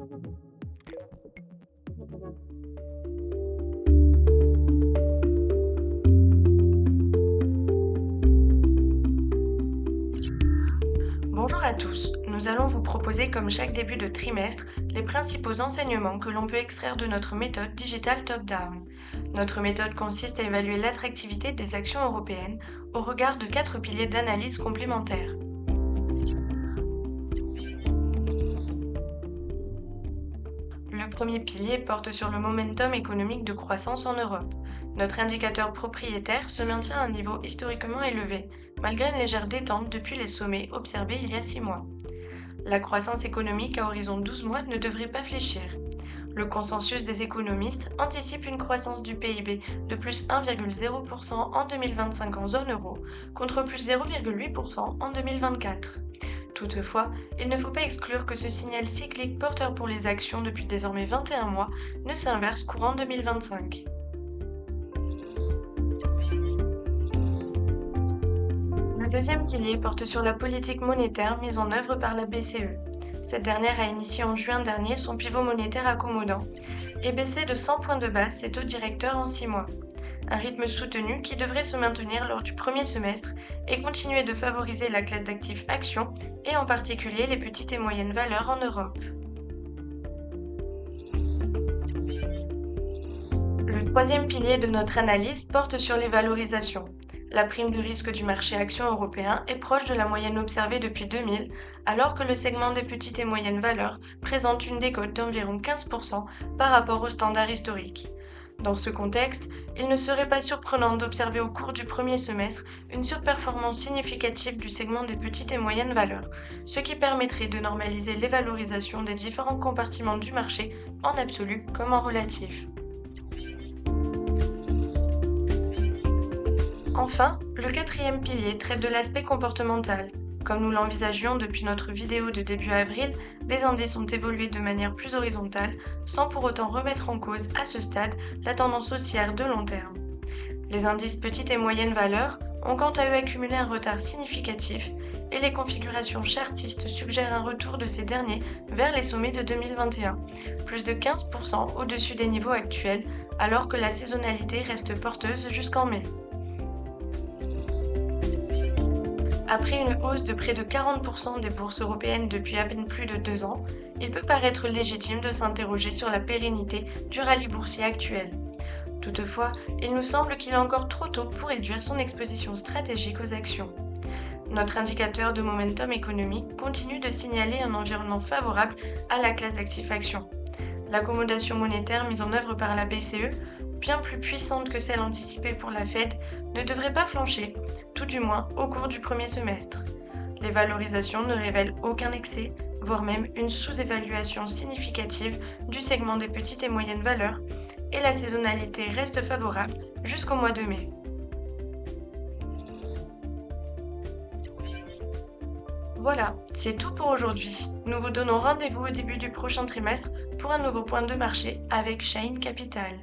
Bonjour à tous, nous allons vous proposer comme chaque début de trimestre les principaux enseignements que l'on peut extraire de notre méthode Digital Top-Down. Notre méthode consiste à évaluer l'attractivité des actions européennes au regard de 4 piliers d'analyse complémentaires. Le premier pilier porte sur le momentum économique de croissance en Europe. Notre indicateur propriétaire se maintient à un niveau historiquement élevé, malgré une légère détente depuis les sommets observés il y a 6 mois. La croissance économique à horizon 12 mois ne devrait pas fléchir. Le consensus des économistes anticipe une croissance du PIB de plus 1,0% en 2025 en zone euro, contre plus 0,8% en 2024. Toutefois, il ne faut pas exclure que ce signal cyclique porteur pour les actions depuis désormais 21 mois ne s'inverse courant 2025. Le deuxième pilier porte sur la politique monétaire mise en œuvre par la BCE. Cette dernière a initié en juin dernier son pivot monétaire accommodant et baissé de 100 points de base ses taux directeurs en 6 mois. Un rythme soutenu qui devrait se maintenir lors du premier semestre et continuer de favoriser la classe d'actifs actions et en particulier les petites et moyennes valeurs en Europe. Le troisième pilier de notre analyse porte sur les valorisations. La prime de risque du marché action européen est proche de la moyenne observée depuis 2000, alors que le segment des petites et moyennes valeurs présente une décote d'environ 15% par rapport au standard historique. Dans ce contexte, il ne serait pas surprenant d'observer au cours du premier semestre une surperformance significative du segment des petites et moyennes valeurs, ce qui permettrait de normaliser les valorisations des différents compartiments du marché en absolu comme en relatif. Enfin, le quatrième pilier traite de l'aspect comportemental. Comme nous l'envisagions depuis notre vidéo de début avril, les indices ont évolué de manière plus horizontale, sans pour autant remettre en cause à ce stade la tendance haussière de long terme. Les indices petites et moyennes valeurs ont quant à eux accumulé un retard significatif et les configurations chartistes suggèrent un retour de ces derniers vers les sommets de 2021, plus de 15% au-dessus des niveaux actuels, alors que la saisonnalité reste porteuse jusqu'en mai. Après une hausse de près de 40% des bourses européennes depuis à peine plus de 2 ans, il peut paraître légitime de s'interroger sur la pérennité du rallye boursier actuel. Toutefois, il nous semble qu'il est encore trop tôt pour réduire son exposition stratégique aux actions. Notre indicateur de momentum économique continue de signaler un environnement favorable à la classe d'actifs actions. L'accommodation monétaire mise en œuvre par la BCE, bien plus puissante que celle anticipée pour la Fed, ne devrait pas flancher, tout du moins au cours du premier semestre. Les valorisations ne révèlent aucun excès, voire même une sous-évaluation significative du segment des petites et moyennes valeurs, et la saisonnalité reste favorable jusqu'au mois de mai. Voilà, c'est tout pour aujourd'hui. Nous vous donnons rendez-vous au début du prochain trimestre pour un nouveau point de marché avec Shine Capital.